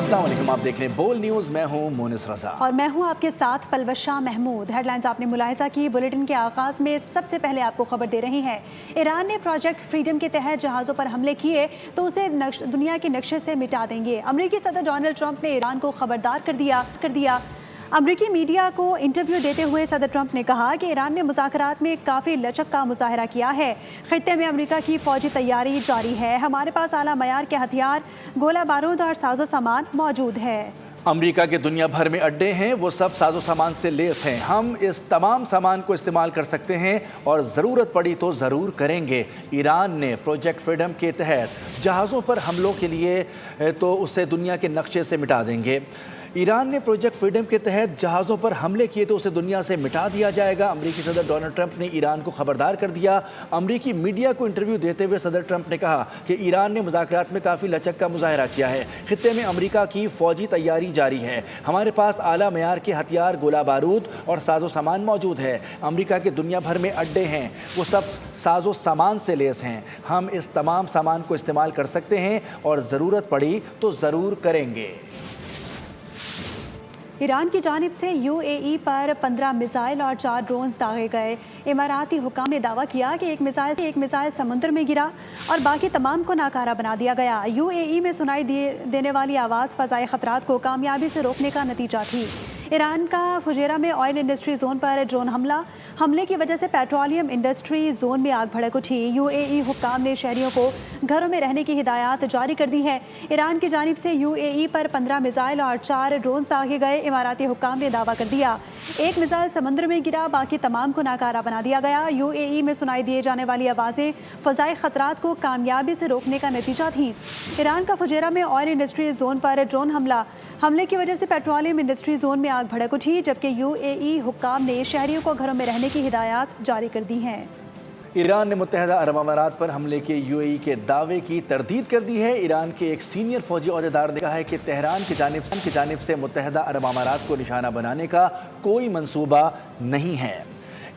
अस्सलाम वालेकुम, आप देख रहे हैं बोल न्यूज़। मैं हूं मोनिस रजा और मैं हूं आपके साथ पलवशा महमूद। हेडलाइंस आपने मुलाहिजा की। बुलेटिन के आगाज में सबसे पहले आपको खबर दे रही हैं। ईरान ने प्रोजेक्ट फ्रीडम के तहत जहाज़ों पर हमले किए तो उसे दुनिया के नक्शे से मिटा देंगे। अमरीकी सदर डोनाल्ड ट्रंप ने ईरान को खबरदार कर दिया। अमरीकी मीडिया को इंटरव्यू देते हुए सदर ट्रंप ने कहा कि ईरान ने मुज़ाकरात में काफ़ी लचक का मुजाहरा किया है। खित्ते में अमरीका की फ़ौजी तैयारी जारी है। हमारे पास आला मयार के हथियार, गोला बारूद और साजो सामान मौजूद है। अमेरिका के दुनिया भर में अड्डे हैं, वो सब साजो सामान से लेस हैं। हम इस तमाम सामान को इस्तेमाल कर सकते हैं और ज़रूरत पड़ी तो ज़रूर करेंगे। ईरान ने प्रोजेक्ट फ्रीडम के तहत जहाज़ों पर हमलों के लिए तो उसे दुनिया के नक्शे से मिटा देंगे। ईरान ने प्रोजेक्ट फ्रीडम के तहत जहाज़ों पर हमले किए तो उसे दुनिया से मिटा दिया जाएगा। अमेरिकी सदर डोनाल्ड ट्रंप ने ईरान को खबरदार कर दिया। अमेरिकी मीडिया को इंटरव्यू देते हुए सदर ट्रंप ने कहा कि ईरान ने मुज़ाकरात में काफ़ी लचक का मुजाहरा किया है। खित्ते में अमेरिका की फ़ौजी तैयारी जारी है। हमारे पास आला मयार के हथियार, गोला बारूद और साजो सामान मौजूद है। अमेरिका के दुनिया भर में अड्डे हैं, वो सब साजो सामान से लेस हैं। हम इस तमाम सामान को इस्तेमाल कर सकते हैं और ज़रूरत पड़ी तो ज़रूर करेंगे। ईरान की जानिब से UAE पर 15 मिसाइल और 4 ड्रोन्स दागे गए। इमाराती हुकाम ने दावा किया कि एक मिसाइल समुद्र में गिरा और बाकी तमाम को नाकारा बना दिया गया। UAE में सुनाई देने वाली आवाज़ फ़ज़ाई ख़तरात को कामयाबी से रोकने का नतीजा थी। ईरान का फुजेरा में ऑयल इंडस्ट्री जोन पर ड्रोन हमले की वजह से पेट्रोलियम इंडस्ट्री जोन में आग भड़क उठी। UAE हुक्काम ने शहरियों को घरों में रहने की हिदायत जारी कर दी है। ईरान की जानिब से UAE पर 15 मिसाइल और 4 ड्रोन दागे गए। इमाराती हुक्काम ने दावा कर दिया एक मिसाइल समुद्र में गिरा, बाकी तमाम को नाकारा बना दिया गया। UAE में सुनाई दिए जाने वाली आवाज़ें फ़ज़ाई ख़तरात को कामयाबी से रोकने का नतीजा थी। ईरान का फुजेरा में ऑयल इंडस्ट्री जोन पर ड्रोन हमले की वजह से पेट्रोलियम इंडस्ट्री जोन में आग भड़क उठी, जबकि UAE हुक्काम ने शहरियों को घरों में रहने की हिदायत जारी कर दी हैं। ईरान ने मुत्तहिदा अरब अमारात पर हमले के UAE के दावे की तरदीद कर दी है। ईरान के एक सीनियर फौजी अहदेदार ने कहा है कि तेहरान की जानिब से मुत्तहिदा अरब अमारात को निशाना बनाने का कोई मंसूबा नहीं है।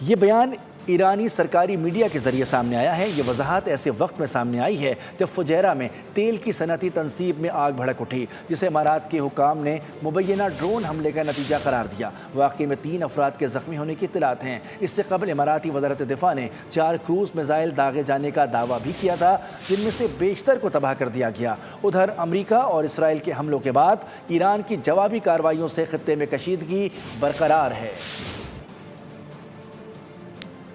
ये बयान ईरानी सरकारी मीडिया के ज़रिए सामने आया है। ये वजाहत ऐसे वक्त में सामने आई है जब फुजैरा में तेल की सनती तनसीब में आग भड़क उठी, जिसे इमारात के हुकाम ने मुबैना ड्रोन हमले का नतीजा करार दिया। वाक़ई में 3 अफराद के ज़ख्मी होने की इत्तलात हैं। इससे कबल इमाराती वज़ारत दिफा ने 4 क्रूज़ मिसाइल दागे जाने का दावा भी किया था, जिनमें से बेशतर को तबाह कर दिया गया। उधर अमरीका और इसराइल के हमलों के बाद ईरान की जवाबी कार्रवाइयों से खित्ते में कशीदगी बरकरार है।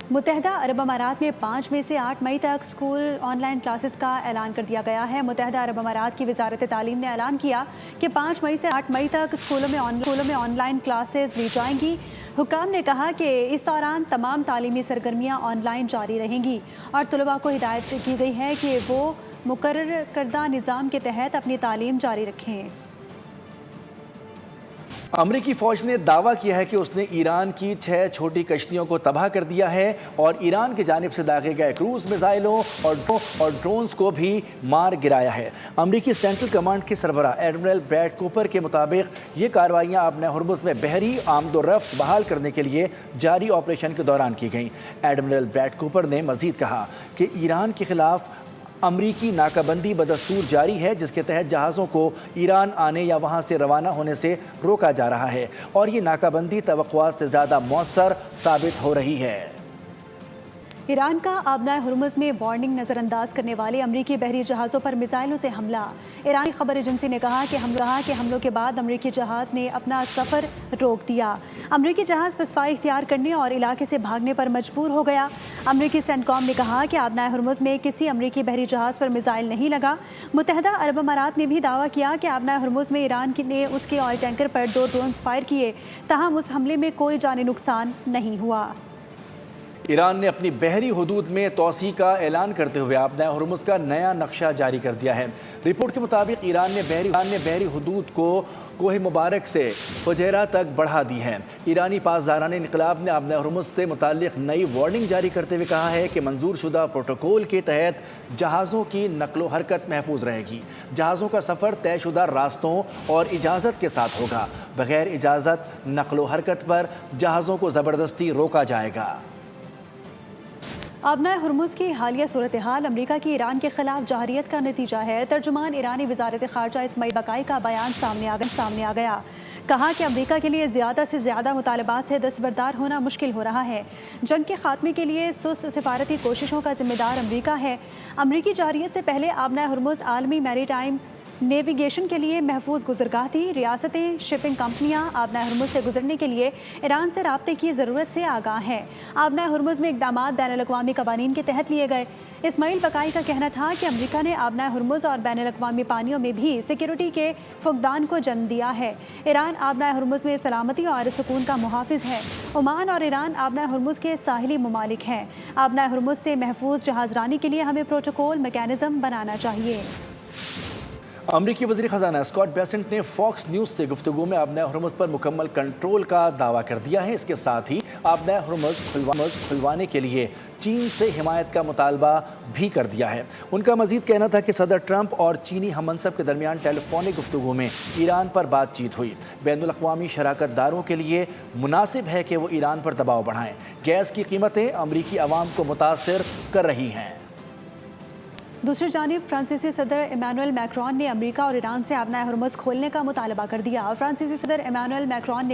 मुत्तहिदा अरब अमारात में 5 में से 8 मई तक स्कूल ऑनलाइन क्लासेस का ऐलान कर दिया गया है। मुत्तहिदा अरब अमारात की वजारत तालीम ने ऐलान किया कि 5 मई से 8 मई तक स्कूलों में ऑनलाइन क्लासेस ली जाएंगी। हुक्काम ने कहा कि इस दौरान तमाम तालीमी सरगर्मियाँ ऑनलाइन जारी रहेंगी और तलबा को हिदायत की गई है कि वो मुकर्रर करदा निज़ाम के तहत अपनी तालीम जारी रखें। अमरीकी फ़ौज ने दावा किया है कि उसने ईरान की 6 छोटी कश्तियों को तबाह कर दिया है और ईरान की जानिब से दागे गए क्रूज़ मिसाइलों और ड्रोन्स को भी मार गिराया है। अमरीकी सेंट्रल कमांड के सरबराह एडमिरल ब्रैड कूपर के मुताबिक ये कार्रवाइयाँ अपने हुर्मुज़ में बहरी आमदोरफ्त बहाल करने के लिए जारी ऑपरेशन के दौरान की गईं। एडमिरल ब्रैड कूपर ने मज़ीद कहा कि ईरान के ख़िलाफ़ अमरीकी नाकाबंदी बदस्तूर जारी है, जिसके तहत जहाज़ों को ईरान आने या वहाँ से रवाना होने से रोका जा रहा है और ये नाकाबंदी तवक्कुआत से ज़्यादा मौसर साबित हो रही है। ईरान का आबनाए हुर्मुज़ में वार्निंग नज़रअंदाज करने वाले अमरीकी बहरी जहाज़ों पर मिसाइलों से हमला। ईरानी खबर एजेंसी ने कहा कि हमलों के बाद अमरीकी जहाज़ ने अपना सफ़र रोक दिया। अमरीकी जहाज़ पसपाई इख्तियार करने और इलाके से भागने पर मजबूर हो गया। अमरीकी सेंटकॉम ने कहा कि आबनाए हुर्मुज़ में किसी अमरीकी बहरी जहाज़ पर मिसाइल नहीं लगा। मुत्तहिदा अरब अमारात ने भी दावा किया कि आबनाए हुर्मुज़ में ईरान ने उसके ऑयल टैंकर पर 2 ड्रोन्स फायर किए, ताहम उस हमले में कोई जानी नुकसान नहीं हुआ। ईरान ने अपनी बहरी हुदूद में तोसी का ऐलान करते हुए आबनाए हुर्मुज़ का नया नक्शा जारी कर दिया है। रिपोर्ट के मुताबिक ईरान ने बहरी हुदूद को कोह मुबारक से फुजैरा तक बढ़ा दी है। ईरानी पासदारान इनकलाब ने आबनाए हुर्मुज़ से मुताल्लिक़ नई वार्निंग जारी करते हुए कहा है कि मंजूर शुदा प्रोटोकॉल के तहत जहाज़ों की नकलो हरकत महफूज रहेगी। जहाज़ों का सफ़र तयशुदा रास्तों और इजाज़त के साथ होगा। बग़ैर इजाज़त नकलो हरकत पर जहाज़ों को ज़बरदस्ती रोका जाएगा। آبنائے ہرمز کی حالیہ صورتحال امریکہ کی ایران کے خلاف جارحیت کا نتیجہ ہے۔ ترجمان ایرانی وزارت خارجہ اسماعیل بقائی کا بیان سامنے آ گیا۔ کہا کہ امریکہ کے لیے زیادہ سے زیادہ مطالبات سے دستبردار ہونا مشکل ہو رہا ہے۔ جنگ کے خاتمے کے لیے سست سفارتی کوششوں کا ذمہ دار امریکہ ہے۔ امریکی جارحیت سے پہلے آبنائے ہرمز عالمی میری ٹائم نیویگیشن کے لیے محفوظ گزرگاہ تھی۔ ریاستیں، شپنگ کمپنیاں آبنائے ہرمز سے گزرنے کے لیے ایران سے رابطے کی ضرورت سے آگاہ ہیں۔ آبنائے ہرمز میں اقدامات بین الاقوامی قوانین کے تحت لیے گئے۔ اسماعیل بقائی کا کہنا تھا کہ امریکہ نے آبنائے ہرمز اور بین الاقوامی پانیوں میں بھی سیکیورٹی کے فقدان کو جنم دیا ہے۔ ایران آبنائے ہرمز میں سلامتی اور سکون کا محافظ ہے۔ عمان اور ایران آبنائے ہرمز کے ساحلی ممالک ہیں۔ آبنائے ہرمز سے محفوظ جہاز رانی کے لیے ہمیں پروٹوکول میکانزم بنانا چاہیے۔ امریکی وزیر خزانہ اسکاٹ بیسنٹ نے فاکس نیوز سے گفتگو میں آبنائے ہرمز پر مکمل کنٹرول کا دعویٰ کر دیا ہے۔ اس کے ساتھ ہی آبنائے ہرمز کھلوانے کے لیے چین سے حمایت کا مطالبہ بھی کر دیا ہے۔ ان کا مزید کہنا تھا کہ صدر ٹرمپ اور چینی ہم منصب کے درمیان ٹیلی فونک گفتگو میں ایران پر بات چیت ہوئی۔ بین الاقوامی شراکت داروں کے لیے مناسب ہے کہ وہ ایران پر دباؤ بڑھائیں۔ گیس کی قیمتیں امریکی عوام کو متاثر کر رہی ہیں۔ دوسری جانب فرانسیسی صدر ایمانوئل میکرون نے امریکہ اور ایران سے آبنائے ہرمز کھولنے کا مطالبہ کر دیا۔ فرانسیسی صدر ایمانوئل میکرون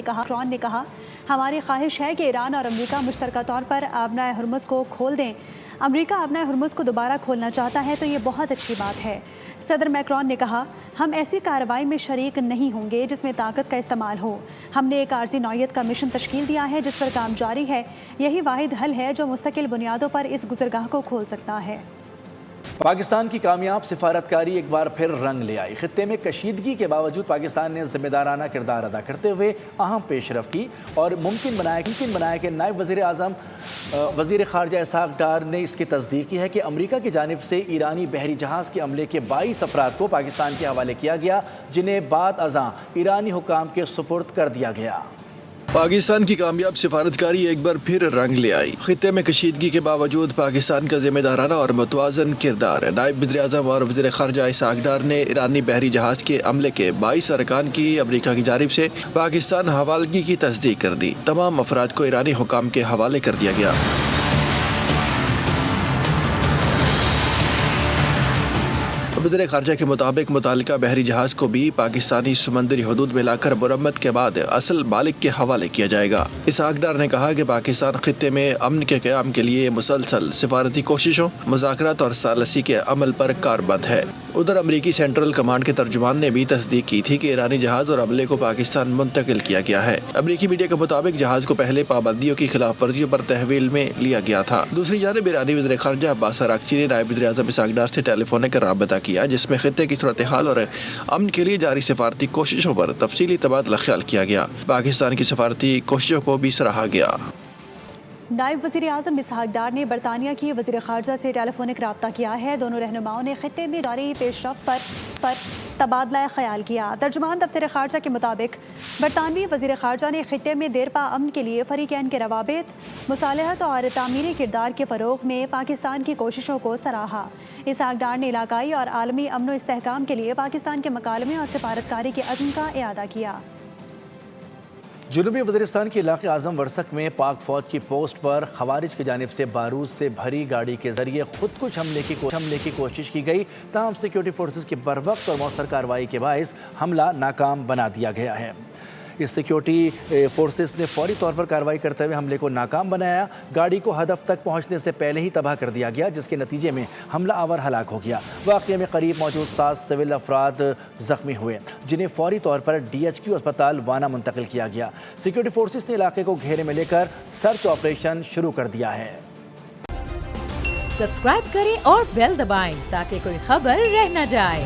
نے کہا ہماری خواہش ہے کہ ایران اور امریکہ مشترکہ طور پر آبنائے ہرمز کو کھول دیں۔ امریکہ آبنائے ہرمز کو دوبارہ کھولنا چاہتا ہے تو یہ بہت اچھی بات ہے۔ صدر میکرون نے کہا ہم ایسی کارروائی میں شریک نہیں ہوں گے جس میں طاقت کا استعمال ہو۔ ہم نے ایک عارضی نوعیت کا مشن تشکیل دیا ہے جس پر کام جاری ہے۔ یہی واحد حل ہے جو مستقل بنیادوں پر اس گزرگاہ کو کھول سکتا ہے۔ پاکستان کی کامیاب سفارتکاری ایک بار پھر رنگ لے آئی۔ خطے میں کشیدگی کے باوجود پاکستان نے ذمہ دارانہ کردار ادا کرتے ہوئے اہم پیش رفت کی اور ممکن بنایا کہ نائب وزیر اعظم وزیر خارجہ اسحاق ڈار نے اس کی تصدیق کی ہے کہ امریکہ کی جانب سے ایرانی بحری جہاز کے عملے کے 22 افراد کو پاکستان کے حوالے کیا گیا، جنہیں بعد ازاں ایرانی حکام کے سپرد کر دیا گیا۔ پاکستان کی کامیاب سفارتکاری ایک بار پھر رنگ لے آئی۔ خطے میں کشیدگی کے باوجود پاکستان کا ذمہ دارانہ اور متوازن کردار۔ نائب وزیر اعظم اور وزیر خارجہ اسحاق ڈار نے ایرانی بحری جہاز کے عملے کے 22 ارکان کی امریکہ کی جانب سے پاکستان حوالگی کی تصدیق کر دی۔ تمام افراد کو ایرانی حکام کے حوالے کر دیا گیا۔ وزیر خارجہ کے مطابق متعلقہ بحری جہاز کو بھی پاکستانی سمندری حدود میں لا کر مرمت کے بعد اصل مالک کے حوالے کیا جائے گا۔ اسحاق ڈار نے کہا کہ پاکستان خطے میں امن کے قیام کے لیے مسلسل سفارتی کوششوں، مذاکرات اور ثالثی کے عمل پر کاربند ہے۔ ادھر امریکی سینٹرل کمانڈ کے ترجمان نے بھی تصدیق کی تھی کہ ایرانی جہاز اور عملے کو پاکستان منتقل کیا گیا ہے۔ امریکی میڈیا کے مطابق جہاز کو پہلے پابندیوں کی خلاف ورزیوں پر تحویل میں لیا گیا تھا۔ دوسری جانب ایرانی وزیر خارجہ عباس اراغچی نے نائب وزیر اعظم اسحاق ڈار سے ٹیلی فونک پر رابطہ کیا، جس میں خطے کی صورتحال اور امن کے لیے جاری سفارتی کوششوں پر تفصیلی تبادلہ خیال کیا گیا۔ پاکستان کی سفارتی کوششوں کو بھی سراہا گیا۔ نائب وزیر اعظم اسحاق ڈار نے برطانیہ کی وزیر خارجہ سے ٹیلی فونک رابطہ کیا ہے۔ دونوں رہنماؤں نے خطے میں جاری پیش رفت پر تبادلہ خیال کیا۔ ترجمان دفتر خارجہ کے مطابق برطانوی وزیر خارجہ نے خطے میں دیرپا امن کے لیے فریقین کے روابط، مصالحت اور تعمیری کردار کے فروغ میں پاکستان کی کوششوں کو سراہا۔ اسحاق ڈار نے علاقائی اور عالمی امن و استحکام کے لیے پاکستان کے مکالمے اور سفارتکاری کے عزم کا اعادہ کیا۔ جنوبی وزیرستان کے علاقے اعظم ورسک میں پاک فوج کی پوسٹ پر خوارج کی جانب سے بارود سے بھری گاڑی کے ذریعے خود کش حملے کی کوشش کی گئی، تاہم سیکیورٹی فورسز کی بروقت اور مؤثر کارروائی کے باعث حملہ ناکام بنا دیا گیا ہے۔ اس سیکیورٹی فورسز نے فوری طور پر کارروائی کرتے ہوئے حملے کو ناکام بنایا۔ گاڑی کو ہدف تک پہنچنے سے پہلے ہی تباہ کر دیا گیا، جس کے نتیجے میں حملہ آور ہلاک ہو گیا۔ واقعے میں قریب موجود 7 سول افراد زخمی ہوئے، جنہیں فوری طور پر DHQ اسپتال وانا منتقل کیا گیا۔ سیکیورٹی فورسز نے علاقے کو گھیرے میں لے کر سرچ آپریشن شروع کر دیا ہے۔ سبسکرائب کریں اور بیل دبائیں تاکہ کوئی خبر رہ نہ جائے۔